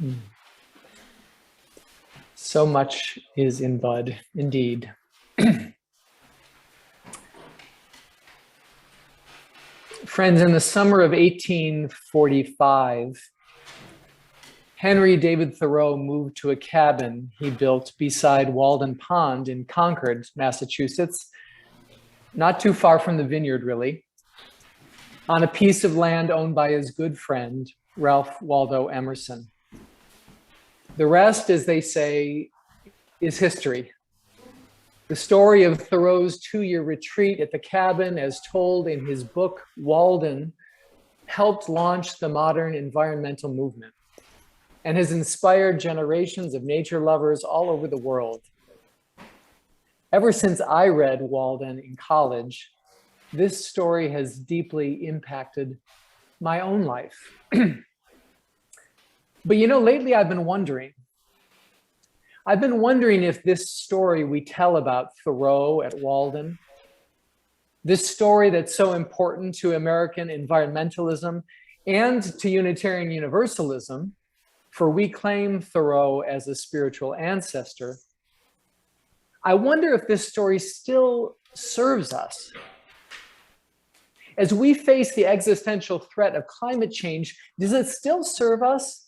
Mm. So much is in bud, indeed. Friends, in the summer of 1845, Henry David Thoreau moved to a cabin he built beside Walden Pond in Concord, Massachusetts, not too far from the Vineyard, really, on a piece of land owned by his good friend, Ralph Waldo Emerson. The rest, as they say, is history. The story of Thoreau's 2-year retreat at the cabin, as told in his book, Walden, helped launch the modern environmental movement and has inspired generations of nature lovers all over the world. Ever since I read Walden in college, this story has deeply impacted my own life. But lately I've been wondering if this story we tell about Thoreau at Walden, this story that's so important to American environmentalism and to Unitarian Universalism, for we claim Thoreau as a spiritual ancestor, I wonder if this story still serves us. As we face the existential threat of climate change, does it still serve us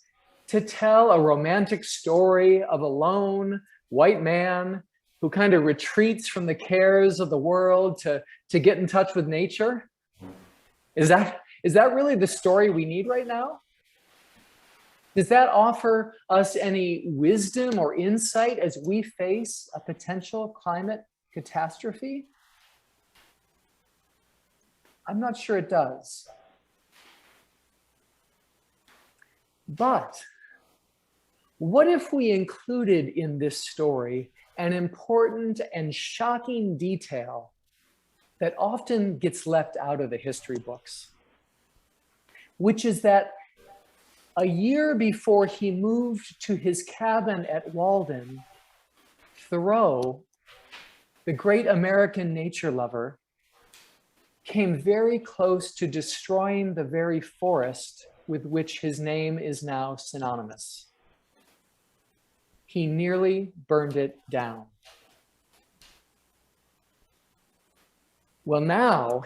to tell a romantic story of a lone white man who kind of retreats from the cares of the world to get in touch with nature? Is that really the story we need right now? Does that offer us any wisdom or insight as we face a potential climate catastrophe? I'm not sure it does. But what if we included in this story an important and shocking detail that often gets left out of the history books, which is that a year before he moved to his cabin at Walden, Thoreau, the great American nature lover, came very close to destroying the very forest with which his name is now synonymous. He nearly burned it down. Well, now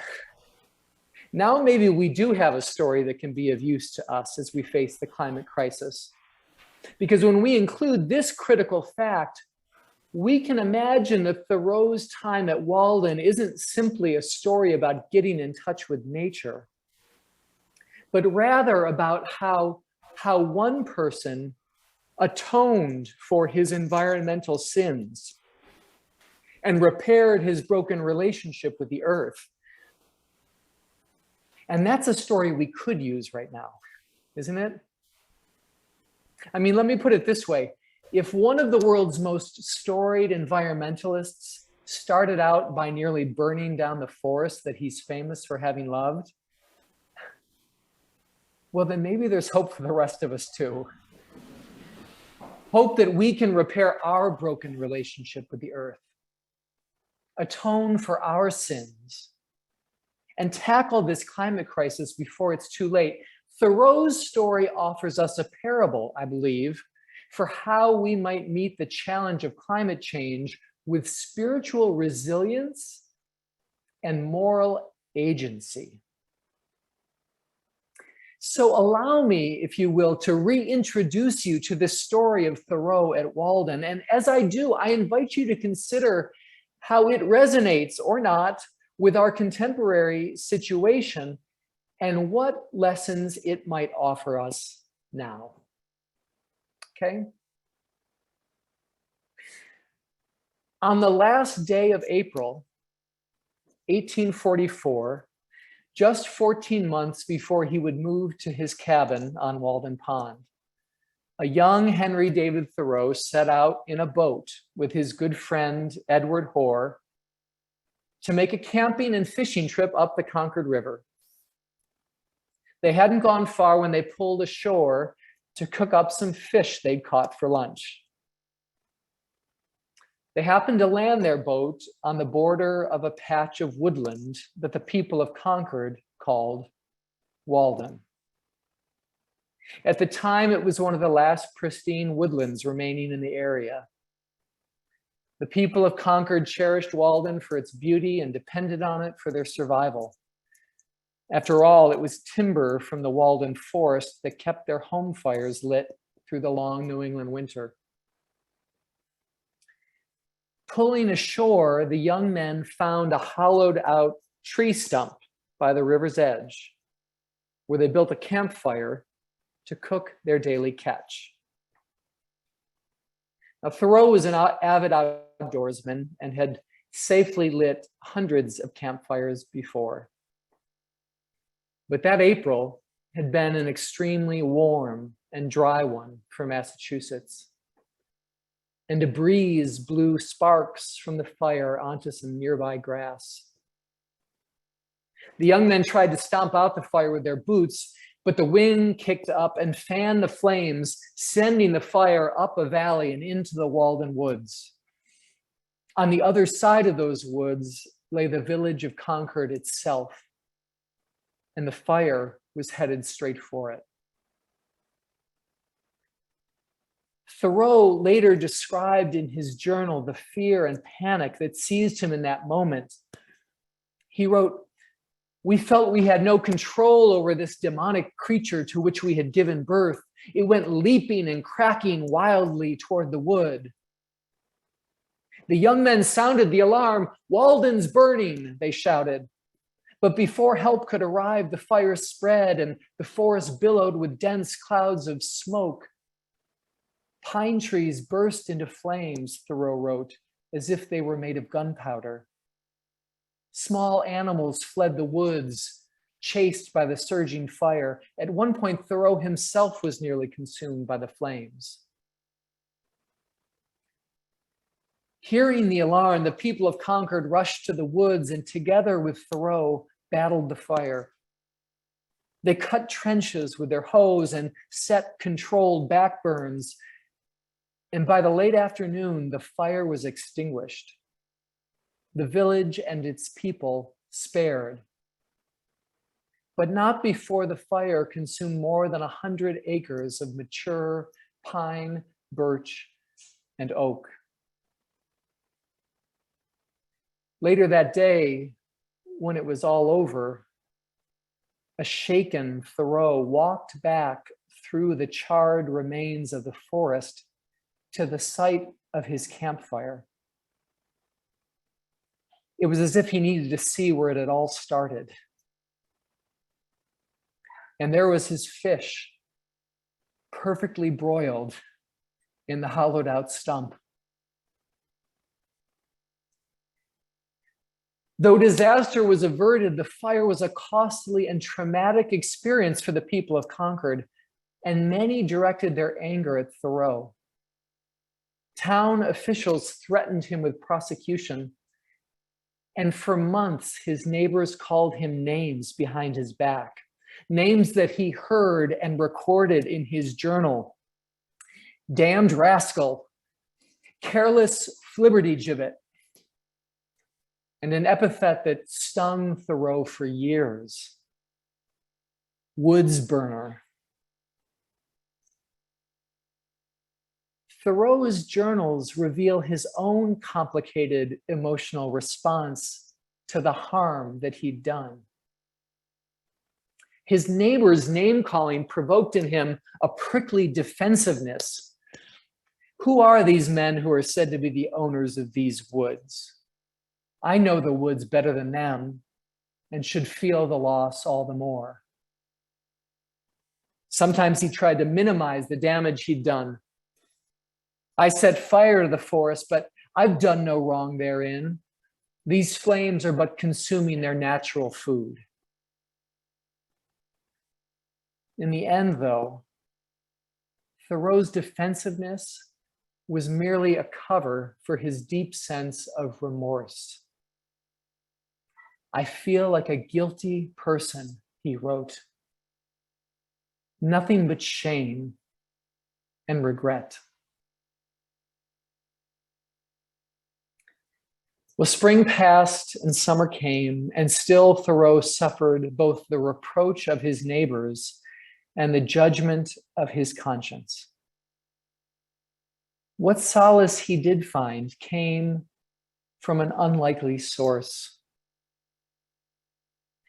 maybe we do have a story that can be of use to us as we face the climate crisis. Because when we include this critical fact, we can imagine that Thoreau's time at Walden isn't simply a story about getting in touch with nature, but rather about how one person atoned for his environmental sins and repaired his broken relationship with the earth. And that's a story we could use right now, isn't it? I mean, let me put it this way. If one of the world's most storied environmentalists started out by nearly burning down the forest that he's famous for having loved, well, then maybe there's hope for the rest of us too. Hope that we can repair our broken relationship with the earth, atone for our sins, and tackle this climate crisis before it's too late. Thoreau's story offers us a parable, I believe, for how we might meet the challenge of climate change with spiritual resilience and moral agency. So allow me, if you will, to reintroduce you to this story of Thoreau at Walden. And as I do, I invite you to consider how it resonates or not with our contemporary situation and what lessons it might offer us now. Okay? On the last day of April, 1844, just 14 months before he would move to his cabin on Walden Pond, a young Henry David Thoreau set out in a boat with his good friend Edward Hoare to make a camping and fishing trip up the Concord River. They hadn't gone far when they pulled ashore to cook up some fish they'd caught for lunch. They happened to land their boat on the border of a patch of woodland that the people of Concord called Walden. At the time, it was one of the last pristine woodlands remaining in the area. The people of Concord cherished Walden for its beauty and depended on it for their survival. After all, it was timber from the Walden forest that kept their home fires lit through the long New England winter. Pulling ashore, the young men found a hollowed out tree stump by the river's edge, where they built a campfire to cook their daily catch. Now, Thoreau was an avid outdoorsman and had safely lit hundreds of campfires before. But that April had been an extremely warm and dry one for Massachusetts. And a breeze blew sparks from the fire onto some nearby grass. The young men tried to stomp out the fire with their boots, but the wind kicked up and fanned the flames, sending the fire up a valley and into the Walden woods. On the other side of those woods lay the village of Concord itself, and the fire was headed straight for it. Thoreau later described in his journal the fear and panic that seized him in that moment. He wrote, "We felt we had no control over this demonic creature to which we had given birth. It went leaping and cracking wildly toward the wood. The young men sounded the alarm. 'Walden's burning,' they shouted. But before help could arrive, the fire spread and the forest billowed with dense clouds of smoke. Pine trees burst into flames," Thoreau wrote, "as if they were made of gunpowder. Small animals fled the woods, chased by the surging fire. At one point, Thoreau himself was nearly consumed by the flames." Hearing the alarm, the people of Concord rushed to the woods and together with Thoreau battled the fire. They cut trenches with their hoes and set controlled backburns. And by the late afternoon, the fire was extinguished. The village and its people spared, but not before the fire consumed more than 100 acres of mature pine, birch, and oak. Later that day, when it was all over, a shaken Thoreau walked back through the charred remains of the forest to the site of his campfire. It was as if he needed to see where it had all started. And there was his fish, perfectly broiled in the hollowed out stump. Though disaster was averted, the fire was a costly and traumatic experience for the people of Concord, and many directed their anger at Thoreau. Town officials threatened him with prosecution, and for months his neighbors called him names behind his back, names that he heard and recorded in his journal. Damned rascal, careless flibbertigibbet, and an epithet that stung Thoreau for years, woods burner. Thoreau's journals reveal his own complicated emotional response to the harm that he'd done. His neighbor's name-calling provoked in him a prickly defensiveness. Who are these men who are said to be the owners of these woods? I know the woods better than them and should feel the loss all the more. Sometimes he tried to minimize the damage he'd done. I set fire to the forest, but I've done no wrong therein. These flames are but consuming their natural food. In the end, though, Thoreau's defensiveness was merely a cover for his deep sense of remorse. I feel like a guilty person, he wrote. Nothing but shame and regret. Well, spring passed and summer came, and still Thoreau suffered both the reproach of his neighbors and the judgment of his conscience. What solace he did find came from an unlikely source.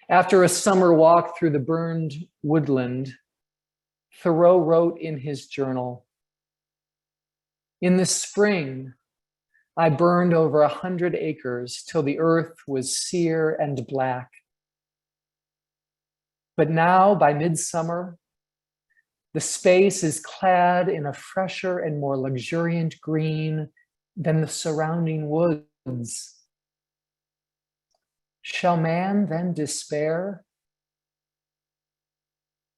After a summer walk through the burned woodland, Thoreau wrote in his journal, "In the spring, I burned over 100 acres till the earth was sere and black. But now, by midsummer, the space is clad in a fresher and more luxuriant green than the surrounding woods. Shall man then despair?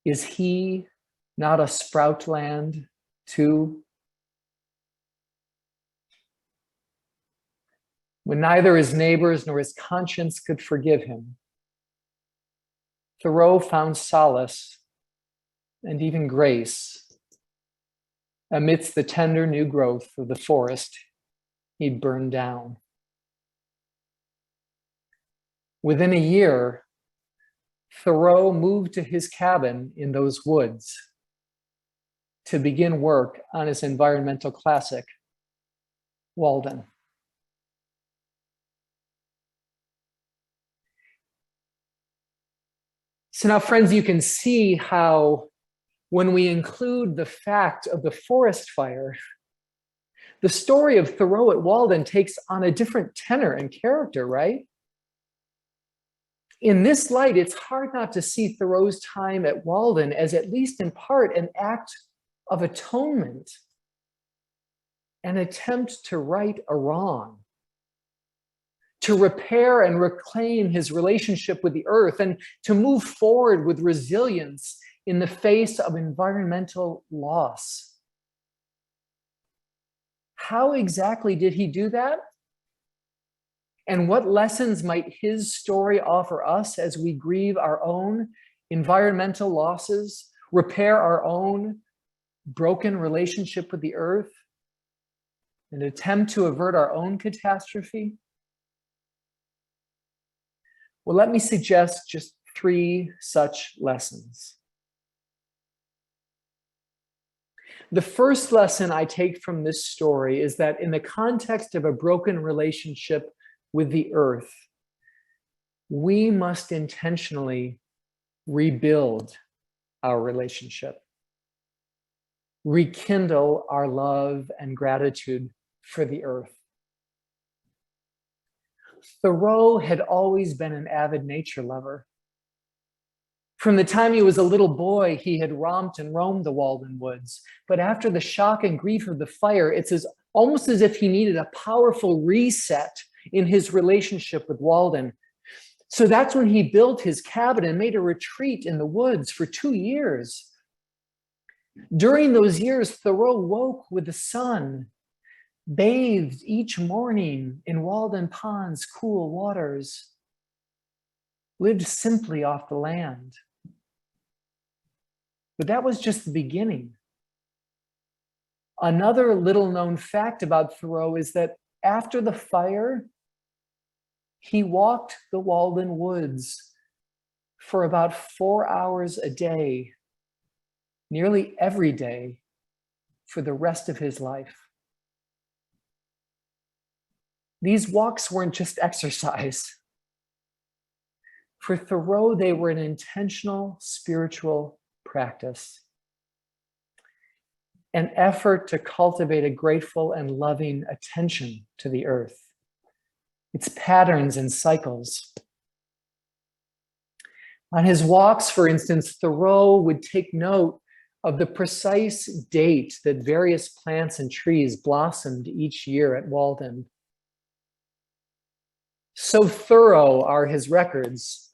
Is he not a sproutland too?" When neither his neighbors nor his conscience could forgive him, Thoreau found solace and even grace amidst the tender new growth of the forest he'd burned down. Within a year, Thoreau moved to his cabin in those woods to begin work on his environmental classic, Walden. So now, friends, you can see how when we include the fact of the forest fire, the story of Thoreau at Walden takes on a different tenor and character, right? In this light, it's hard not to see Thoreau's time at Walden as, at least in part, an act of atonement, an attempt to right a wrong, to repair and reclaim his relationship with the earth, and to move forward with resilience in the face of environmental loss. How exactly did he do that? And what lessons might his story offer us as we grieve our own environmental losses, repair our own broken relationship with the earth, and attempt to avert our own catastrophe? Well, let me suggest just 3 such lessons. The first lesson I take from this story is that in the context of a broken relationship with the earth, we must intentionally rebuild our relationship, rekindle our love and gratitude for the earth. Thoreau had always been an avid nature lover. From the time he was a little boy, he had romped and roamed the Walden woods. But after the shock and grief of the fire, it's almost as if he needed a powerful reset in his relationship with Walden. So that's when he built his cabin and made a retreat in the woods for 2 years. During those years, Thoreau woke with the sun, bathed each morning in Walden Pond's cool waters, lived simply off the land. But that was just the beginning. Another little known fact about Thoreau is that after the fire, he walked the Walden woods for about 4 hours a day, nearly every day, for the rest of his life. These walks weren't just exercise. For Thoreau, they were an intentional spiritual practice, an effort to cultivate a grateful and loving attention to the earth, its patterns and cycles. On his walks, for instance, Thoreau would take note of the precise date that various plants and trees blossomed each year at Walden. So thorough are his records.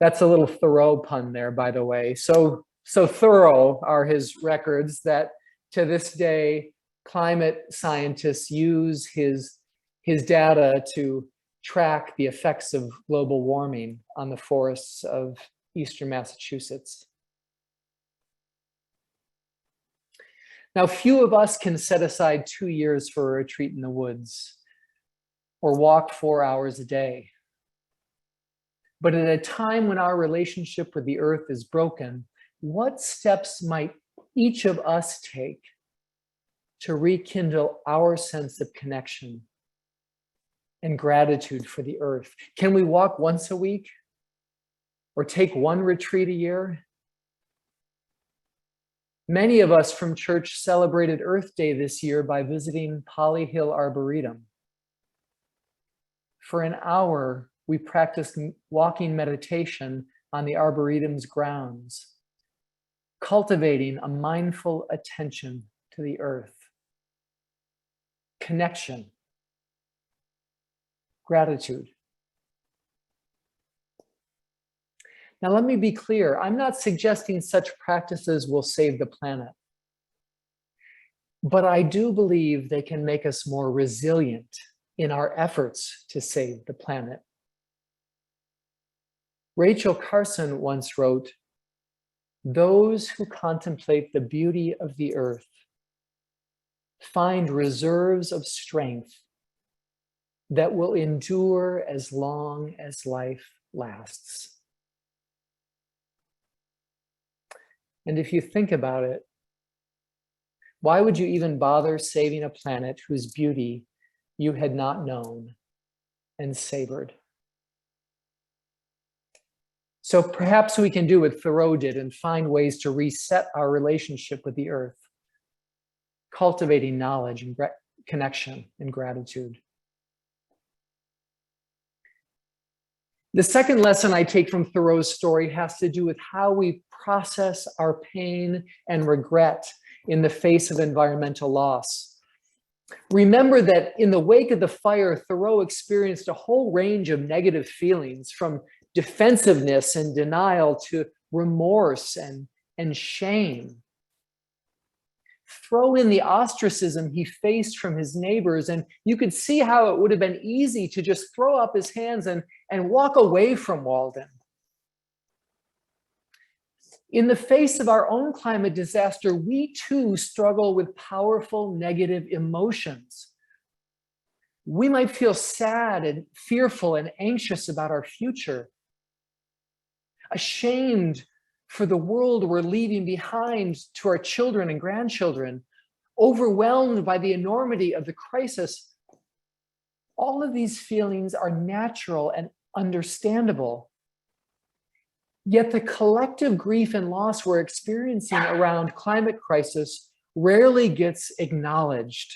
That's a little Thoreau pun there, by the way. So thorough are his records that to this day, climate scientists use his data to track the effects of global warming on the forests of eastern Massachusetts. Now, few of us can set aside 2 years for a retreat in the woods or walk 4 hours a day. But at a time when our relationship with the earth is broken, what steps might each of us take to rekindle our sense of connection and gratitude for the earth? Can we walk once a week or take one retreat a year? Many of us from church celebrated Earth Day this year by visiting Polly Hill Arboretum. For an hour, we practiced walking meditation on the Arboretum's grounds, cultivating a mindful attention to the earth, connection, gratitude. Now, let me be clear. I'm not suggesting such practices will save the planet, but I do believe they can make us more resilient in our efforts to save the planet. Rachel Carson once wrote, "Those who contemplate the beauty of the earth find reserves of strength that will endure as long as life lasts." And if you think about it, why would you even bother saving a planet whose beauty you had not known and savored? So perhaps we can do what Thoreau did and find ways to reset our relationship with the earth, cultivating knowledge and connection and gratitude. The second lesson I take from Thoreau's story has to do with how we process our pain and regret in the face of environmental loss. Remember that in the wake of the fire, Thoreau experienced a whole range of negative feelings, from defensiveness and denial to remorse and shame. Throw in the ostracism he faced from his neighbors, and you could see how it would have been easy to just throw up his hands and walk away from Walden. In the face of our own climate disaster, we too struggle with powerful negative emotions. We might feel sad and fearful and anxious about our future, ashamed for the world we're leaving behind to our children and grandchildren, overwhelmed by the enormity of the crisis. All of these feelings are natural and understandable. Yet the collective grief and loss we're experiencing around climate crisis rarely gets acknowledged.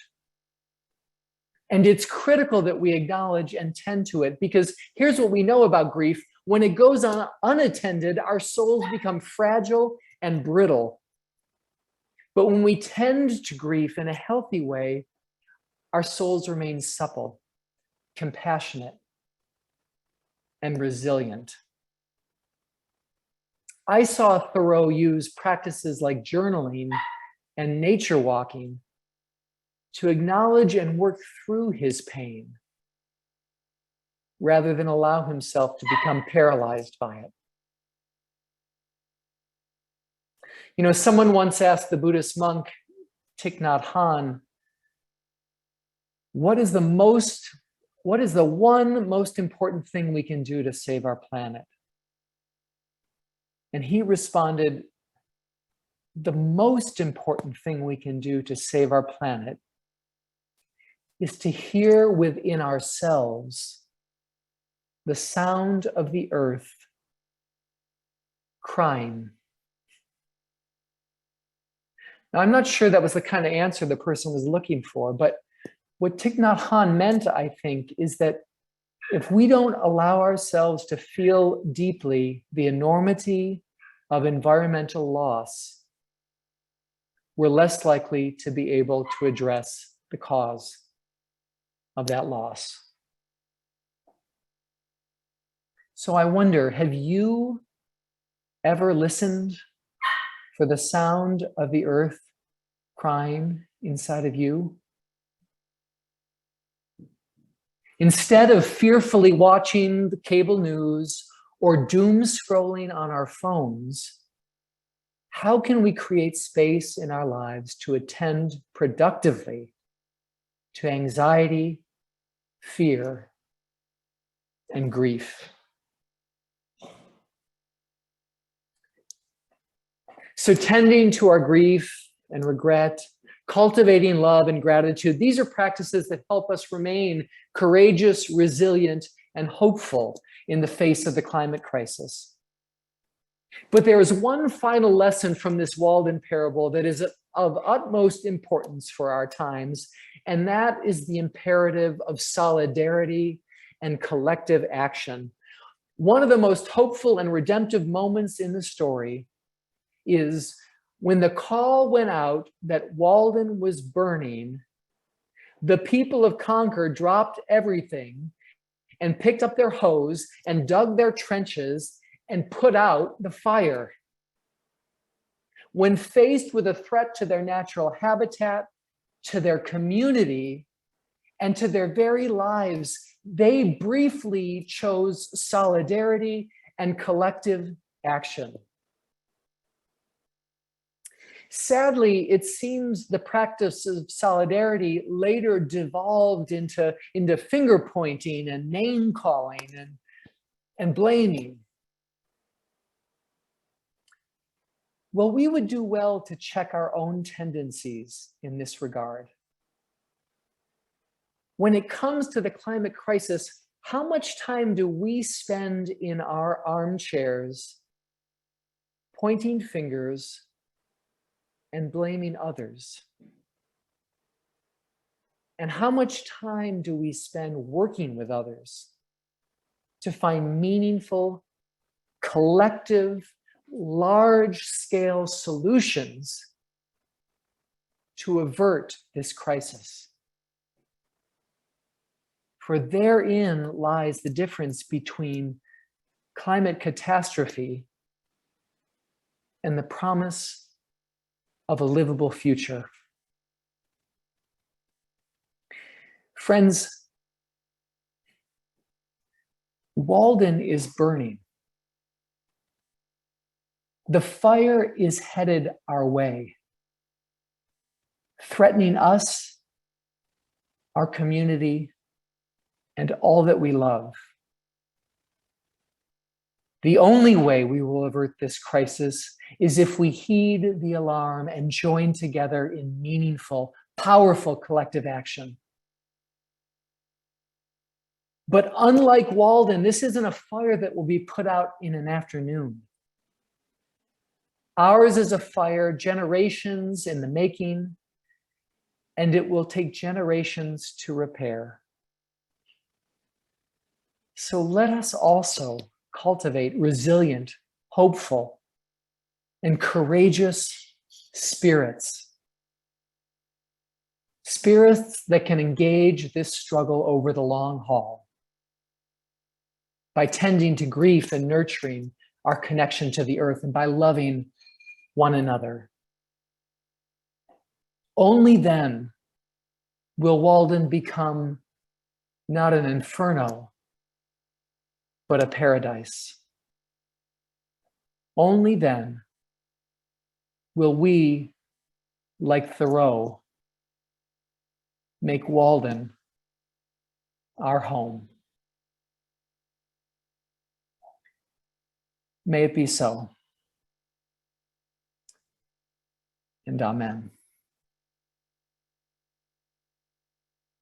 And it's critical that we acknowledge and tend to it, because here's what we know about grief. When it goes on unattended, our souls become fragile and brittle. But when we tend to grief in a healthy way, our souls remain supple, compassionate, and resilient. I saw Thoreau use practices like journaling and nature walking to acknowledge and work through his pain, rather than allow himself to become paralyzed by it. You know, someone once asked the Buddhist monk Thich Nhat Hanh, what is the one most important thing we can do to save our planet? And he responded, the most important thing we can do to save our planet is to hear within ourselves the sound of the earth crying. Now, I'm not sure that was the kind of answer the person was looking for, but what Thich Nhat Hanh meant, I think, is that if we don't allow ourselves to feel deeply the enormity of environmental loss, we're less likely to be able to address the cause of that loss. So I wonder, have you ever listened for the sound of the earth crying inside of you? Instead of fearfully watching the cable news or doom scrolling on our phones, how can we create space in our lives to attend productively to anxiety, fear, and grief? So tending to our grief and regret, cultivating love and gratitude, these are practices that help us remain courageous, resilient, and hopeful in the face of the climate crisis. But there is one final lesson from this Walden parable that is of utmost importance for our times, and that is the imperative of solidarity and collective action. One of the most hopeful and redemptive moments in the story is when the call went out that Walden was burning, the people of Concord dropped everything and picked up their hoes and dug their trenches and put out the fire. When faced with a threat to their natural habitat, to their community, and to their very lives, they briefly chose solidarity and collective action. Sadly, it seems the practice of solidarity later devolved into finger pointing and name calling and blaming. Well, we would do well to check our own tendencies in this regard. When it comes to the climate crisis, how much time do we spend in our armchairs pointing fingers and blaming others? And how much time do we spend working with others to find meaningful, collective, large-scale solutions to avert this crisis? For therein lies the difference between climate catastrophe and the promise of a livable future. Friends, Walden is burning. The fire is headed our way, threatening us, our community, and all that we love. The only way we will avert this crisis is if we heed the alarm and join together in meaningful, powerful collective action. But unlike Walden, this isn't a fire that will be put out in an afternoon. Ours is a fire generations in the making, and it will take generations to repair. So let us also cultivate resilient, hopeful, and courageous spirits. Spirits that can engage this struggle over the long haul by tending to grief and nurturing our connection to the earth and by loving one another. Only then will Walden become not an inferno, but a paradise. Only then will we, like Thoreau, make Walden our home. May it be so. And amen.